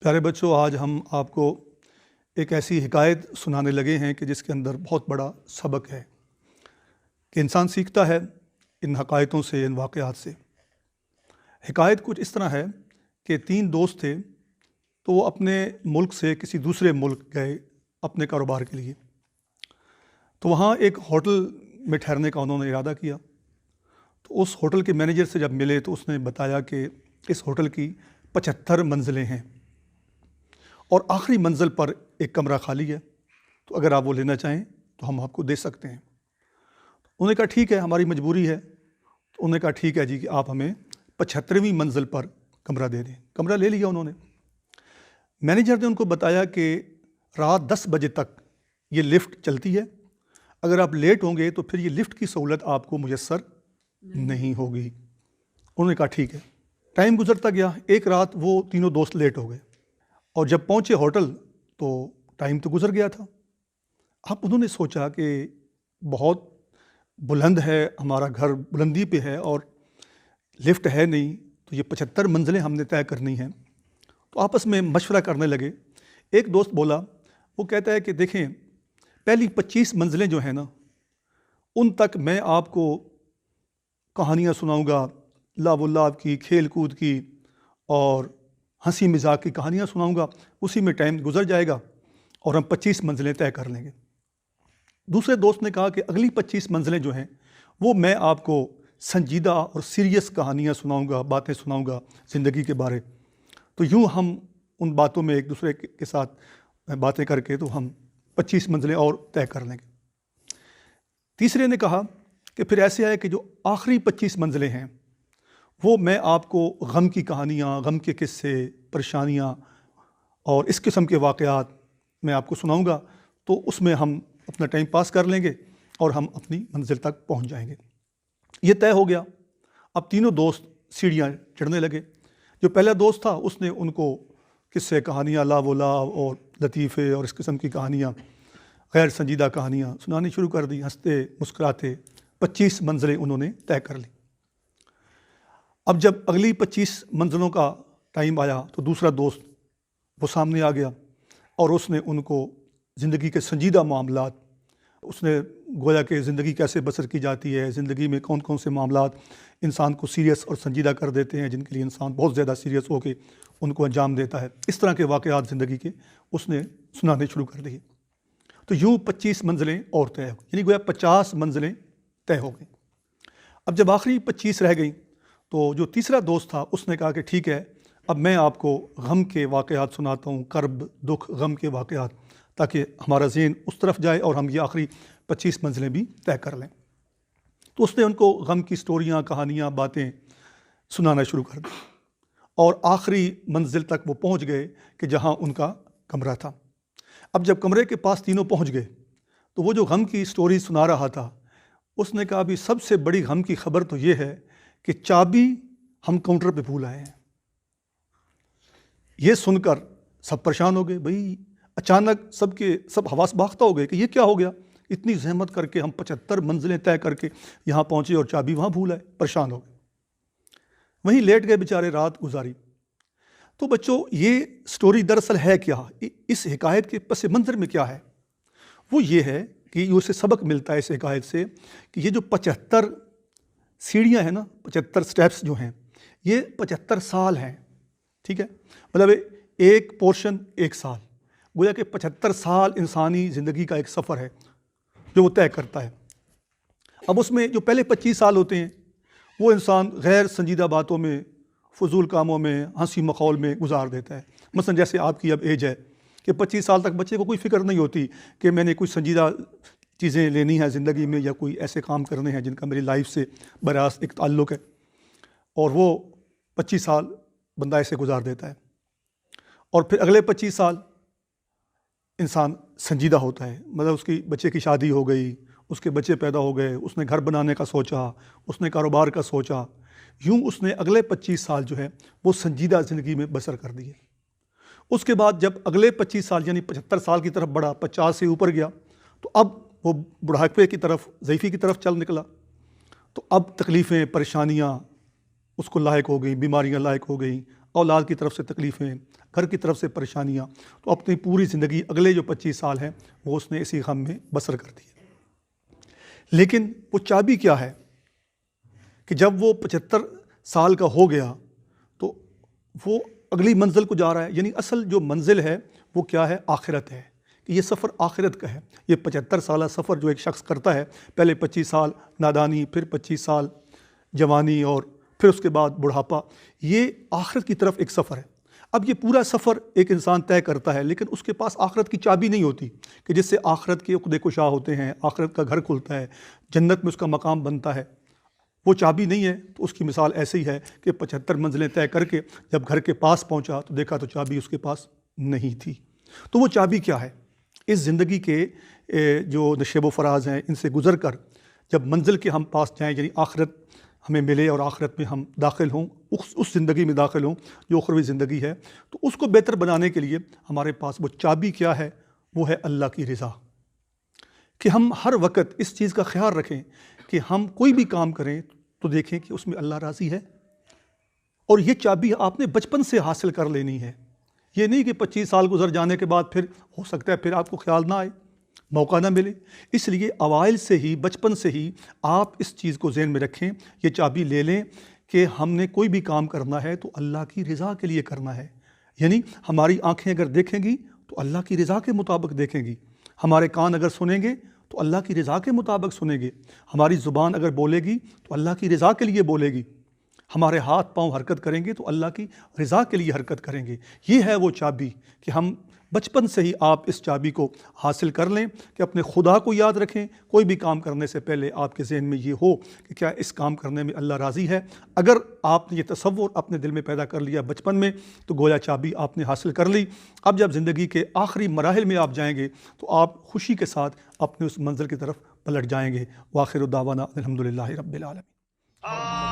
پیارے بچوں، آج ہم آپ کو ایک ایسی حکایت سنانے لگے ہیں کہ جس کے اندر بہت بڑا سبق ہے کہ انسان سیکھتا ہے ان حکایتوں سے، ان واقعات سے۔ حکایت کچھ اس طرح ہے کہ 3 دوست تھے، تو وہ اپنے ملک سے کسی دوسرے ملک گئے اپنے کاروبار کے لیے۔ تو وہاں ایک ہوٹل میں ٹھہرنے کا انہوں نے ارادہ کیا۔ تو اس ہوٹل کے مینیجر سے جب ملے تو اس نے بتایا کہ اس ہوٹل کی 75 منزلیں ہیں اور آخری منزل پر ایک کمرہ خالی ہے، تو اگر آپ وہ لینا چاہیں تو ہم آپ کو دے سکتے ہیں۔ انہوں نے کہا ٹھیک ہے، ہماری مجبوری ہے۔ تو انہوں نے کہا ٹھیک ہے جی کہ آپ ہمیں 75ویں منزل پر کمرہ دے دیں۔ کمرہ لے لیا انہوں نے۔ مینیجر نے ان کو بتایا کہ رات 10 بجے تک یہ لفٹ چلتی ہے، اگر آپ لیٹ ہوں گے تو پھر یہ لفٹ کی سہولت آپ کو میسر نہیں ہوگی۔ انہوں نے کہا ٹھیک ہے۔ ٹائم گزرتا گیا، ایک رات وہ تینوں دوست لیٹ ہو گئے، اور جب پہنچے ہوٹل تو ٹائم تو گزر گیا تھا۔ اب انہوں نے سوچا کہ بہت بلند ہے، ہمارا گھر بلندی پہ ہے اور لفٹ ہے نہیں، تو یہ 75 منزلیں ہم نے طے کرنی ہیں۔ تو آپس میں مشورہ کرنے لگے۔ ایک دوست بولا، وہ کہتا ہے کہ دیکھیں، پہلی 25 منزلیں جو ہیں نا، ان تک میں آپ کو کہانیاں سناؤں گا، لعب و لعب کی، کھیل کود کی اور ہنسی مذاق کی کہانیاں سناؤں گا، اسی میں ٹائم گزر جائے گا اور ہم 25 منزلیں طے کر لیں گے۔ دوسرے دوست نے کہا کہ اگلی 25 منزلیں جو ہیں وہ میں آپ کو سنجیدہ اور سیریس کہانیاں سناؤں گا، باتیں سناؤں گا زندگی کے بارے۔ تو یوں ہم ان باتوں میں ایک دوسرے کے ساتھ باتیں کر کے تو ہم 25 منزلیں اور طے کر لیں گے۔ تیسرے نے کہا کہ پھر ایسے ہے کہ جو آخری 25 منزلیں ہیں وہ میں آپ کو غم کی کہانیاں، غم کے قصے، پریشانیاں اور اس قسم کے واقعات میں آپ کو سناؤں گا، تو اس میں ہم اپنا ٹائم پاس کر لیں گے اور ہم اپنی منزل تک پہنچ جائیں گے۔ یہ طے ہو گیا۔ اب تینوں دوست سیڑھیاں چڑھنے لگے۔ جو پہلا دوست تھا اس نے ان کو قصے، کہانیاں، لعب و لعب اور لطیفے اور اس قسم کی کہانیاں، غیر سنجیدہ کہانیاں سنانی شروع کر دی۔ ہنستے مسکراتے 25 منزلیں انہوں نے طے کر لی۔ اب جب اگلی 25 منزلوں کا ٹائم آیا تو دوسرا دوست وہ سامنے آ گیا اور اس نے ان کو زندگی کے سنجیدہ معاملات، اس نے گویا کہ زندگی کیسے بسر کی جاتی ہے، زندگی میں کون کون سے معاملات انسان کو سیریس اور سنجیدہ کر دیتے ہیں، جن کے لیے انسان بہت زیادہ سیریس ہو کے ان کو انجام دیتا ہے، اس طرح کے واقعات زندگی کے اس نے سنانے شروع کر دیے۔ تو یوں 25 منزلیں اور طے ہو، یعنی گویا 50 منزلیں طے ہو گئیں۔ اب جب آخری 25 رہ گئیں تو جو تیسرا دوست تھا اس نے کہا کہ ٹھیک ہے، اب میں آپ کو غم کے واقعات سناتا ہوں، کرب، دکھ، غم کے واقعات، تاکہ ہمارا ذہن اس طرف جائے اور ہم یہ آخری 25 منزلیں بھی طے کر لیں۔ تو اس نے ان کو غم کی سٹوریاں، کہانیاں، باتیں سنانا شروع کر دی، اور آخری منزل تک وہ پہنچ گئے کہ جہاں ان کا کمرہ تھا۔ اب جب کمرے کے پاس تینوں پہنچ گئے تو وہ جو غم کی سٹوری سنا رہا تھا اس نے کہا بھی سب سے بڑی غم کی خبر تو یہ ہے کہ چابی ہم کاؤنٹر پہ بھول آئے ہیں۔ یہ سن کر سب پریشان ہو گئے۔ بھئی اچانک سب حواس باختہ ہو گئے کہ یہ کیا ہو گیا، اتنی زحمت کر کے ہم 75 منزلیں طے کر کے یہاں پہنچے اور چابی وہاں بھول آئے، پریشان ہو گئے۔ وہیں لیٹ گئے بیچارے، رات گزاری۔ تو بچوں، یہ سٹوری دراصل ہے کیا، اس حکایت کے پس منظر میں کیا ہے؟ وہ یہ ہے کہ اسے سبق ملتا ہے اس حکایت سے کہ یہ جو 75 سیڑھیاں ہیں نا، 75 سٹیپس جو ہیں، یہ 75 سال ہیں، ٹھیک ہے؟ مطلب ایک پورشن 1 سال، گویا کہ 75 سال انسانی زندگی کا ایک سفر ہے جو وہ طے کرتا ہے۔ اب اس میں جو پہلے 25 سال ہوتے ہیں وہ انسان غیر سنجیدہ باتوں میں، فضول کاموں میں، ہنسی مخول میں گزار دیتا ہے۔ مثلا جیسے آپ کی اب ایج ہے کہ 25 سال تک بچے کو کوئی فکر نہیں ہوتی کہ میں نے کوئی سنجیدہ چیزیں لینی ہیں زندگی میں، یا کوئی ایسے کام کرنے ہیں جن کا میری لائف سے براست ایک تعلق ہے، اور وہ 25 سال بندہ ایسے گزار دیتا ہے۔ اور پھر اگلے 25 سال انسان سنجیدہ ہوتا ہے، مطلب اس کی بچے کی شادی ہو گئی، اس کے بچے پیدا ہو گئے، اس نے گھر بنانے کا سوچا، اس نے کاروبار کا سوچا، یوں اس نے اگلے 25 سال جو ہے وہ سنجیدہ زندگی میں بسر کر دیے۔ اس کے بعد جب اگلے 25 سال یعنی 75 سال کی طرف بڑھا، 50 سے اوپر گیا، تو اب وہ بڑھاپے کی طرف، ضعیفی کی طرف چل نکلا۔ تو اب تکلیفیں، پریشانیاں اس کو لاحق ہو گئیں، بیماریاں لاحق ہو گئیں، اولاد کی طرف سے تکلیفیں، گھر کی طرف سے پریشانیاں، تو اپنی پوری زندگی اگلے جو 25 سال ہیں وہ اس نے اسی غم میں بسر کر دی۔ لیکن وہ چابی کیا ہے کہ جب وہ 75 سال کا ہو گیا تو وہ اگلی منزل کو جا رہا ہے، یعنی اصل جو منزل ہے وہ کیا ہے؟ آخرت ہے، کہ یہ سفر آخرت کا ہے۔ یہ 75 سالہ سفر جو ایک شخص کرتا ہے، پہلے 25 سال نادانی، پھر 25 سال جوانی، اور پھر اس کے بعد بڑھاپا، یہ آخرت کی طرف ایک سفر ہے۔ اب یہ پورا سفر ایک انسان طے کرتا ہے، لیکن اس کے پاس آخرت کی چابی نہیں ہوتی کہ جس سے آخرت کے عقدے کشا ہوتے ہیں، آخرت کا گھر کھلتا ہے، جنت میں اس کا مقام بنتا ہے۔ وہ چابی نہیں ہے، تو اس کی مثال ایسے ہی ہے کہ 75 منزلیں طے کر کے جب گھر کے پاس پہنچا تو دیکھا تو چابی اس کے پاس نہیں تھی۔ تو وہ چابی کیا ہے؟ اس زندگی کے جو نشیب و فراز ہیں، ان سے گزر کر جب منزل کے ہم پاس جائیں، یعنی آخرت ہمیں ملے اور آخرت میں ہم داخل ہوں، اس زندگی میں داخل ہوں جو اخروی زندگی ہے، تو اس کو بہتر بنانے کے لیے ہمارے پاس وہ چابی کیا ہے؟ وہ ہے اللہ کی رضا، کہ ہم ہر وقت اس چیز کا خیال رکھیں کہ ہم کوئی بھی کام کریں تو دیکھیں کہ اس میں اللہ راضی ہے۔ اور یہ چابی آپ نے بچپن سے حاصل کر لینی ہے، یہ نہیں کہ 25 سال گزر جانے کے بعد پھر ہو سکتا ہے پھر آپ کو خیال نہ آئے، موقع نہ ملے۔ اس لیے اوائل سے ہی، بچپن سے ہی آپ اس چیز کو ذہن میں رکھیں، یہ چابی لے لیں کہ ہم نے کوئی بھی کام کرنا ہے تو اللہ کی رضا کے لیے کرنا ہے۔ یعنی ہماری آنکھیں اگر دیکھیں گی تو اللہ کی رضا کے مطابق دیکھیں گی، ہمارے کان اگر سنیں گے تو اللہ کی رضا کے مطابق سنیں گے، ہماری زبان اگر بولے گی تو اللہ کی رضا کے لیے بولے گی، ہمارے ہاتھ پاؤں حرکت کریں گے تو اللہ کی رضا کے لیے حرکت کریں گے۔ یہ ہے وہ چابی کہ ہم بچپن سے ہی آپ اس چابی کو حاصل کر لیں کہ اپنے خدا کو یاد رکھیں، کوئی بھی کام کرنے سے پہلے آپ کے ذہن میں یہ ہو کہ کیا اس کام کرنے میں اللہ راضی ہے۔ اگر آپ نے یہ تصور اپنے دل میں پیدا کر لیا بچپن میں تو گویا چابی آپ نے حاصل کر لی۔ اب جب زندگی کے آخری مراحل میں آپ جائیں گے تو آپ خوشی کے ساتھ اپنے اس منزل کی طرف پلٹ جائیں گے۔ وآخر دعوانا الحمدللہ رب العالمین۔